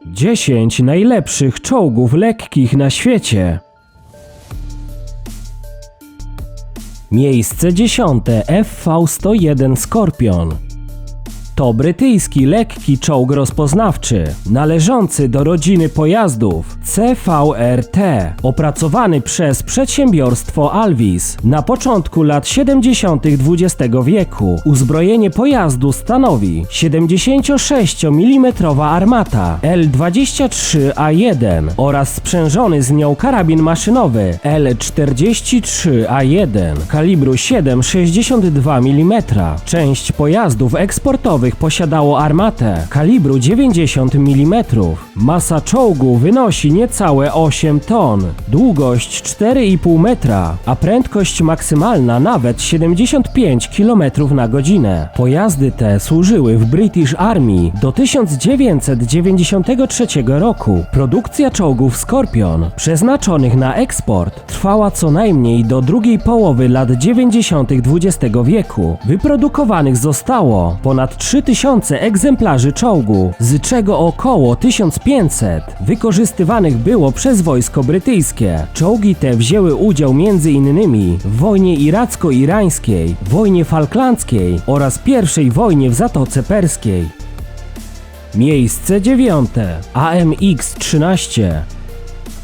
10 najlepszych czołgów lekkich na świecie. Miejsce 10. FV-101 Skorpion. To brytyjski lekki czołg rozpoznawczy, należący do rodziny pojazdów CVRT, opracowany przez przedsiębiorstwo Alvis na początku lat 70. XX wieku. Uzbrojenie pojazdu stanowi 76 mm armata L23A1 oraz sprzężony z nią karabin maszynowy L43A1 kalibru 7,62 mm. Część pojazdów eksportowych posiadało armatę kalibru 90 mm. Masa czołgu wynosi niecałe 8 ton, długość 4,5 metra, a prędkość maksymalna nawet 75 km na godzinę. Pojazdy te służyły w British Army do 1993 roku. Produkcja czołgów Skorpion przeznaczonych na eksport trwała co najmniej do drugiej połowy lat 90. XX wieku. Wyprodukowanych zostało ponad 3000 egzemplarzy czołgu, z czego około 1500 wykorzystywanych było przez wojsko brytyjskie. Czołgi te wzięły udział m.in. w wojnie iracko-irańskiej, wojnie falklandzkiej oraz I wojnie w Zatoce Perskiej. Miejsce 9. AMX-13.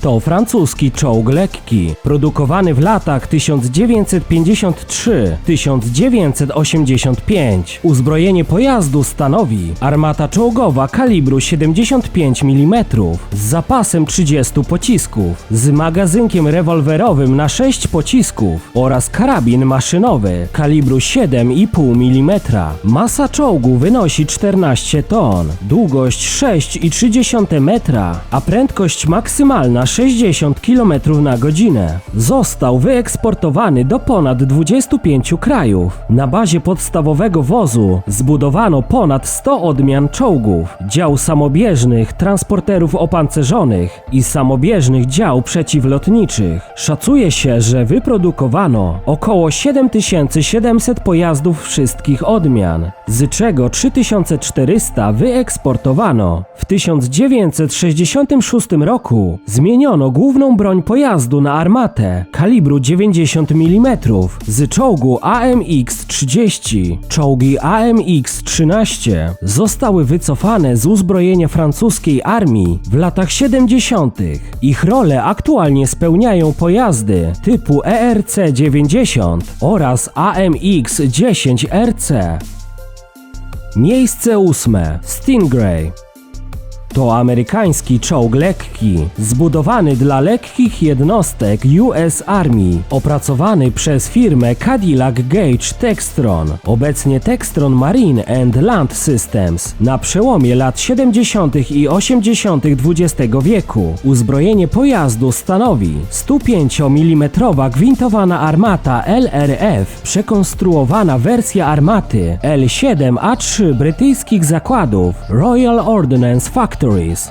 To francuski czołg lekki, produkowany w latach 1953-1985. Uzbrojenie pojazdu stanowi armata czołgowa kalibru 75 mm z zapasem 30 pocisków, z magazynkiem rewolwerowym na 6 pocisków oraz karabin maszynowy kalibru 7,5 mm. Masa czołgu wynosi 14 ton, długość 6,3 metra, a prędkość maksymalna 60 km na godzinę. Został wyeksportowany do ponad 25 krajów. Na bazie podstawowego wozu zbudowano ponad 100 odmian czołgów, dział samobieżnych, transporterów opancerzonych i samobieżnych dział przeciwlotniczych. Szacuje się, że wyprodukowano około 7700 pojazdów wszystkich odmian, z czego 3400 wyeksportowano. W 1966 roku zmieniono główną broń pojazdu na armatę kalibru 90 mm z czołgu AMX-30. Czołgi AMX-13 zostały wycofane z uzbrojenia francuskiej armii w latach 70. Ich rolę aktualnie spełniają pojazdy typu ERC-90 oraz AMX-10RC. Miejsce 8. Stingray. To amerykański czołg lekki, zbudowany dla lekkich jednostek US Army, opracowany przez firmę Cadillac Gage Textron, obecnie Textron Marine and Land Systems. Na przełomie lat 70. i 80. XX wieku uzbrojenie pojazdu stanowi 105 mm gwintowana armata LRF, przekonstruowana wersja armaty L7A3 brytyjskich zakładów Royal Ordnance Factory,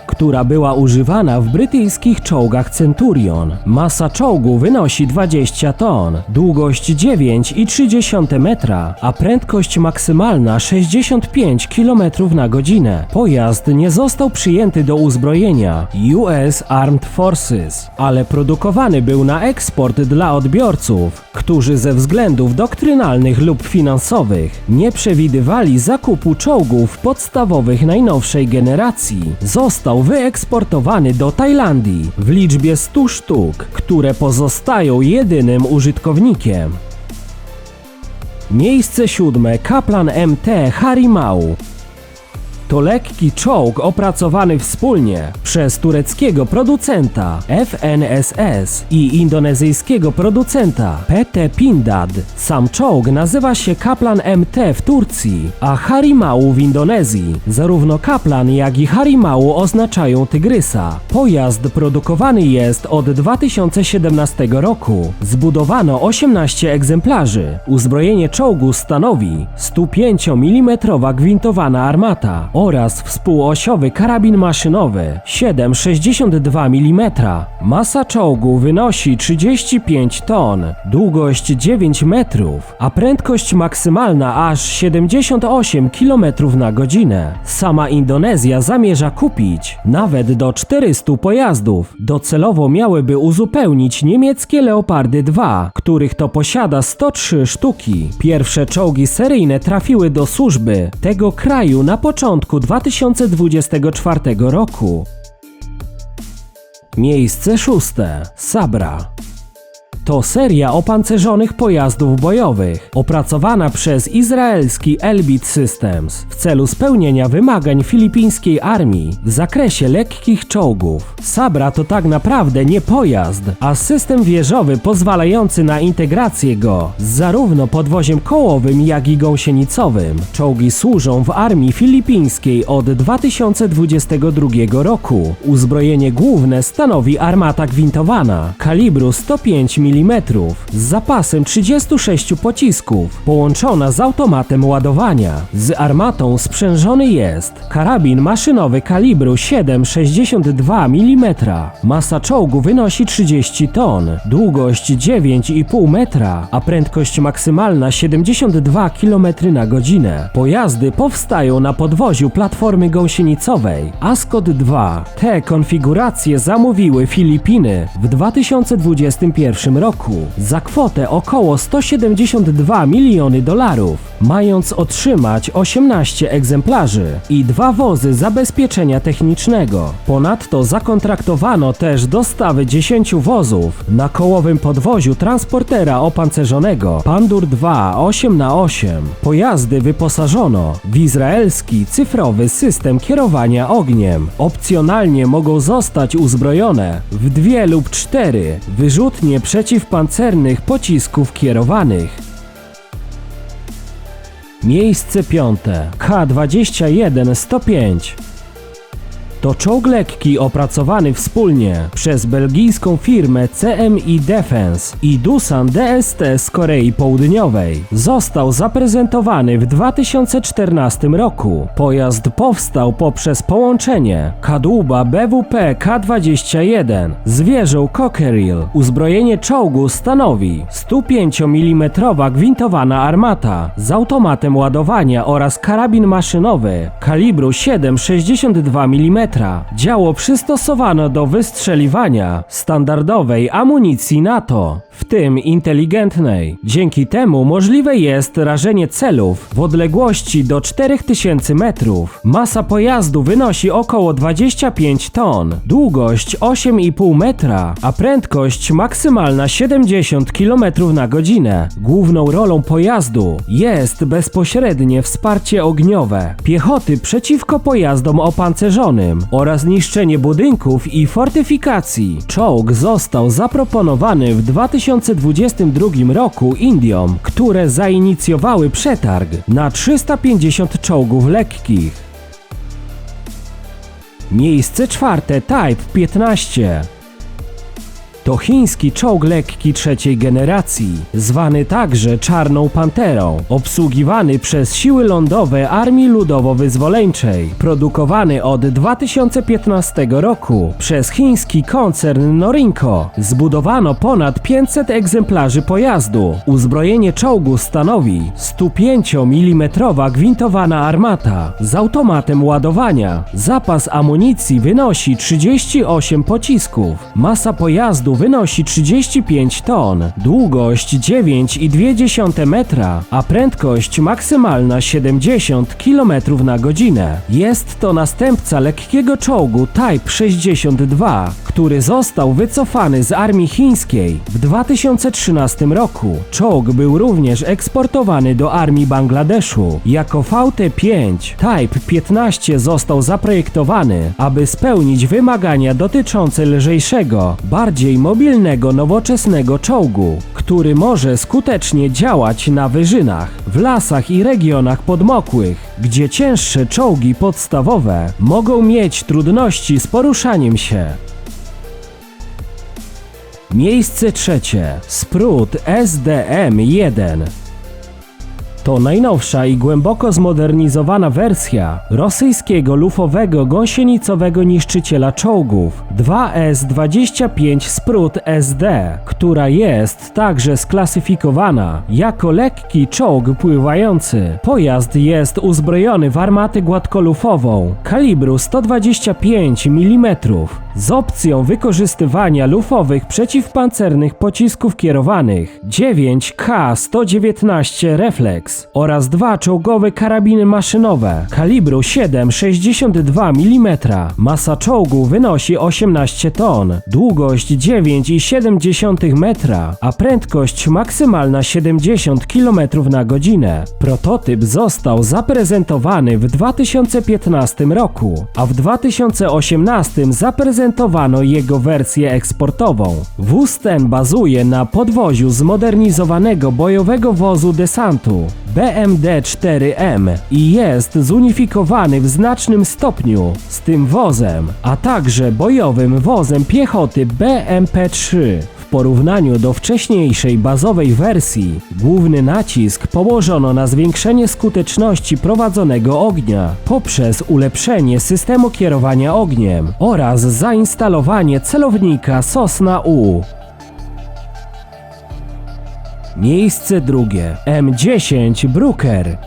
która była używana w brytyjskich czołgach Centurion. Masa czołgu wynosi 20 ton, długość 9,3 metra, a prędkość maksymalna 65 km na godzinę. Pojazd nie został przyjęty do uzbrojenia US Armed Forces, ale produkowany był na eksport dla odbiorców, którzy ze względów doktrynalnych lub finansowych nie przewidywali zakupu czołgów podstawowych najnowszej generacji. Został wyeksportowany do Tajlandii w liczbie 100 sztuk, które pozostają jedynym użytkownikiem. Miejsce 7. Kaplan MT Harimau. To lekki czołg opracowany wspólnie przez tureckiego producenta FNSS i indonezyjskiego producenta PT Pindad. Sam czołg nazywa się Kaplan MT w Turcji, a Harimau w Indonezji. Zarówno Kaplan, jak i Harimau oznaczają tygrysa. Pojazd produkowany jest od 2017 roku. Zbudowano 18 egzemplarzy. Uzbrojenie czołgu stanowi 105 mm gwintowana armata oraz współosiowy karabin maszynowy 7,62 mm. Masa czołgu wynosi 35 ton, długość 9 metrów, a prędkość maksymalna aż 78 km na godzinę. Sama Indonezja zamierza kupić nawet do 400 pojazdów. Docelowo miałyby uzupełnić niemieckie Leopardy 2, których to posiada 103 sztuki. Pierwsze czołgi seryjne trafiły do służby tego kraju na początku 2024 roku. Miejsce 6. Sabra. To seria opancerzonych pojazdów bojowych, opracowana przez izraelski Elbit Systems w celu spełnienia wymagań filipińskiej armii w zakresie lekkich czołgów. Sabra to tak naprawdę nie pojazd, a system wieżowy pozwalający na integrację go z zarówno podwoziem kołowym, jak i gąsienicowym. Czołgi służą w armii filipińskiej od 2022 roku. Uzbrojenie główne stanowi armata gwintowana kalibru 105 mm z zapasem 36 pocisków, połączona z automatem ładowania. Z armatą sprzężony jest karabin maszynowy kalibru 7,62 mm. Masa czołgu wynosi 30 ton, długość 9,5 metra, a prędkość maksymalna 72 km na godzinę. Pojazdy powstają na podwoziu platformy gąsienicowej Ascot 2. Te konfiguracje zamówiły Filipiny w 2021 roku za kwotę około 172 miliony dolarów, mając otrzymać 18 egzemplarzy i 2 wozy zabezpieczenia technicznego. Ponadto zakontraktowano też dostawy 10 wozów na kołowym podwoziu transportera opancerzonego Pandur 2 8x8. Pojazdy wyposażono w izraelski cyfrowy system kierowania ogniem. Opcjonalnie mogą zostać uzbrojone w 2 lub 4 wyrzutnie przeciwpancernych pocisków kierowanych. Miejsce 5. K-21-105. To czołg lekki opracowany wspólnie przez belgijską firmę CMI Defense i Doosan DST z Korei Południowej. Został zaprezentowany w 2014 roku. Pojazd powstał poprzez połączenie kadłuba BWP K-21 z wieżą Cockerill. Uzbrojenie czołgu stanowi 105 mm gwintowana armata z automatem ładowania oraz karabin maszynowy kalibru 7,62 mm. Działo przystosowano do wystrzeliwania standardowej amunicji NATO, w tym inteligentnej. Dzięki temu możliwe jest rażenie celów w odległości do 4000 metrów. Masa pojazdu wynosi około 25 ton, długość 8,5 metra, a prędkość maksymalna 70 km na godzinę. Główną rolą pojazdu jest bezpośrednie wsparcie ogniowe piechoty przeciwko pojazdom opancerzonym oraz niszczenie budynków i fortyfikacji. Czołg został zaproponowany w 2022 roku Indiom, które zainicjowały przetarg na 350 czołgów lekkich. Miejsce 4. Type 15. To chiński czołg lekki trzeciej generacji, zwany także Czarną Panterą, obsługiwany przez siły lądowe Armii Ludowo-Wyzwoleńczej, produkowany od 2015 roku przez chiński koncern Norinco. Zbudowano ponad 500 egzemplarzy pojazdu. Uzbrojenie czołgu stanowi 105 mm gwintowana armata z automatem ładowania. Zapas amunicji wynosi 38 pocisków. Masa pojazdu wynosi 35 ton, długość 9,2 metra, a prędkość maksymalna 70 km na godzinę. Jest to następca lekkiego czołgu Type 62, który został wycofany z armii chińskiej w 2013 roku. Czołg był również eksportowany do armii Bangladeszu jako VT-5. Type 15 został zaprojektowany, aby spełnić wymagania dotyczące lżejszego, bardziej mobilnego, nowoczesnego czołgu, który może skutecznie działać na wyżynach, w lasach i regionach podmokłych, gdzie cięższe czołgi podstawowe mogą mieć trudności z poruszaniem się. Miejsce 3. Sprut SDM-1. To najnowsza i głęboko zmodernizowana wersja rosyjskiego lufowego gąsienicowego niszczyciela czołgów 2S-25 Sprut SD, która jest także sklasyfikowana jako lekki czołg pływający. Pojazd jest uzbrojony w armatę gładkolufową kalibru 125 mm z opcją wykorzystywania lufowych przeciwpancernych pocisków kierowanych 9K119 Reflex oraz dwa czołgowe karabiny maszynowe kalibru 7,62 mm. Masa czołgu wynosi 18 ton, długość 9,7 metra, a prędkość maksymalna 70 km na godzinę. Prototyp został zaprezentowany w 2015 roku, a w 2018 zaprezentowano jego wersję eksportową. Wóz ten bazuje na podwoziu zmodernizowanego bojowego wozu desantu BMD-4M i jest zunifikowany w znacznym stopniu z tym wozem, a także bojowym wozem piechoty BMP-3. W porównaniu do wcześniejszej bazowej wersji, główny nacisk położono na zwiększenie skuteczności prowadzonego ognia poprzez ulepszenie systemu kierowania ogniem oraz zainstalowanie celownika Sosna U. Miejsce drugie. M10 Brooker.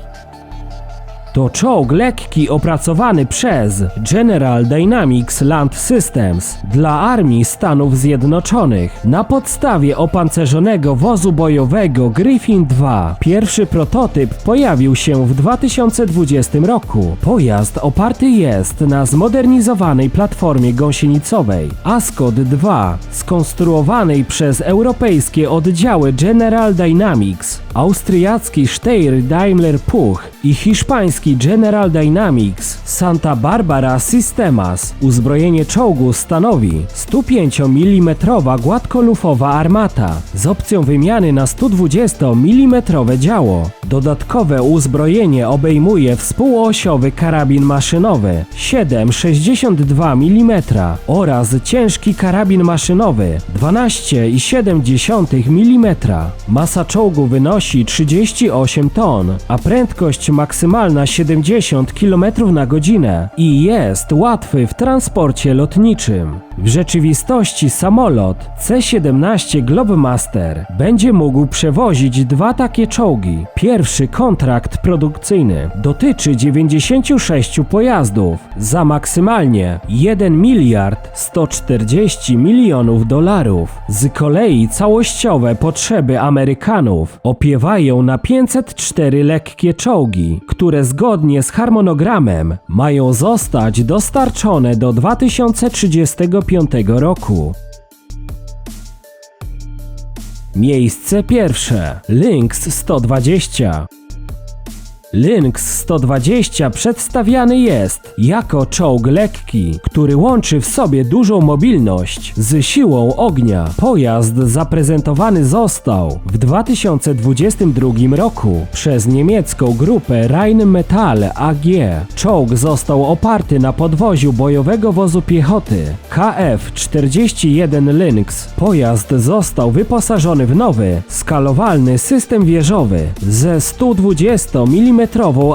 To czołg lekki opracowany przez General Dynamics Land Systems dla Armii Stanów Zjednoczonych na podstawie opancerzonego wozu bojowego Griffin II. Pierwszy prototyp pojawił się w 2020 roku. Pojazd oparty jest na zmodernizowanej platformie gąsienicowej Ascot II, skonstruowanej przez europejskie oddziały General Dynamics, austriacki Steyr Daimler Puch i hiszpański General Dynamics Santa Barbara Sistemas. Uzbrojenie czołgu stanowi 105 mm gładkolufowa armata z opcją wymiany na 120 mm działo. Dodatkowe uzbrojenie obejmuje współosiowy karabin maszynowy 7,62 mm oraz ciężki karabin maszynowy 12,7 mm. Masa czołgu wynosi 38 ton, a prędkość maksymalna 70 km na godzinę i jest łatwy w transporcie lotniczym. W rzeczywistości samolot C-17 Globemaster będzie mógł przewozić dwa takie czołgi. Pierwszy kontrakt produkcyjny dotyczy 96 pojazdów za maksymalnie 1 miliard 140 milionów dolarów. Z kolei całościowe potrzeby Amerykanów opiewają na 504 lekkie czołgi, które zgodnie z harmonogramem mają zostać dostarczone do 2035 roku. Miejsce pierwsze. Lynx 120. Lynx 120 przedstawiany jest jako czołg lekki, który łączy w sobie dużą mobilność z siłą ognia. Pojazd zaprezentowany został w 2022 roku przez niemiecką grupę Rheinmetall AG. Czołg został oparty na podwoziu bojowego wozu piechoty KF-41 Lynx. Pojazd został wyposażony w nowy, skalowalny system wieżowy ze 120 mm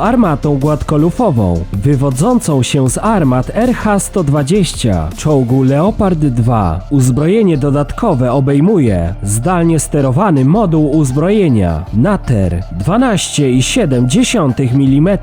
armatą gładkolufową, wywodzącą się z armat RH-120 czołgu Leopard 2. Uzbrojenie dodatkowe obejmuje zdalnie sterowany moduł uzbrojenia Nater 12,7 mm.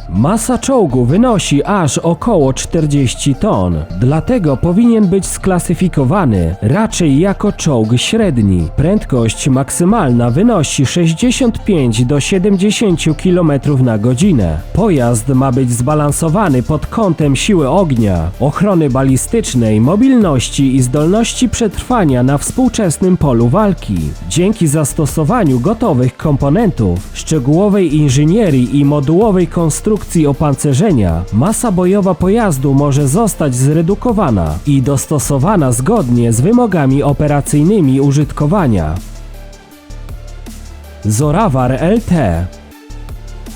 Masa czołgu wynosi aż około 40 ton, dlatego powinien być sklasyfikowany raczej jako czołg średni. Prędkość maksymalna wynosi 65 do 70 km na godzinę. Pojazd ma być zbalansowany pod kątem siły ognia, ochrony balistycznej, mobilności i zdolności przetrwania na współczesnym polu walki. Dzięki zastosowaniu gotowych komponentów, szczegółowej inżynierii i modułowej konstrukcji opancerzenia, masa bojowa pojazdu może zostać zredukowana i dostosowana zgodnie z wymogami operacyjnymi użytkowania. Zorawar LT.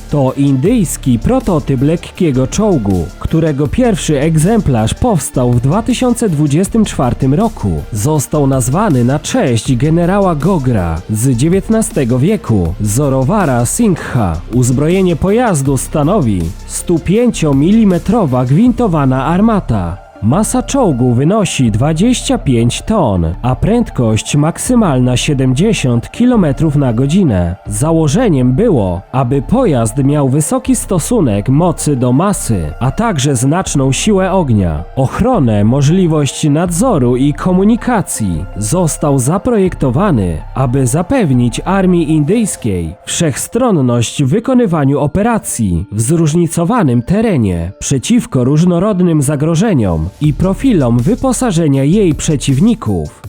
To indyjski prototyp lekkiego czołgu, którego pierwszy egzemplarz powstał w 2024 roku. Został nazwany na cześć generała Gogra z XIX wieku, Zorawara Singha. Uzbrojenie pojazdu stanowi 105 mm gwintowana armata. Masa czołgu wynosi 25 ton, a prędkość maksymalna 70 km na godzinę. Założeniem było, aby pojazd miał wysoki stosunek mocy do masy, a także znaczną siłę ognia, ochronę, możliwość nadzoru i komunikacji. Został zaprojektowany, aby zapewnić armii indyjskiej wszechstronność w wykonywaniu operacji w zróżnicowanym terenie przeciwko różnorodnym zagrożeniom i profilom wyposażenia jej przeciwników.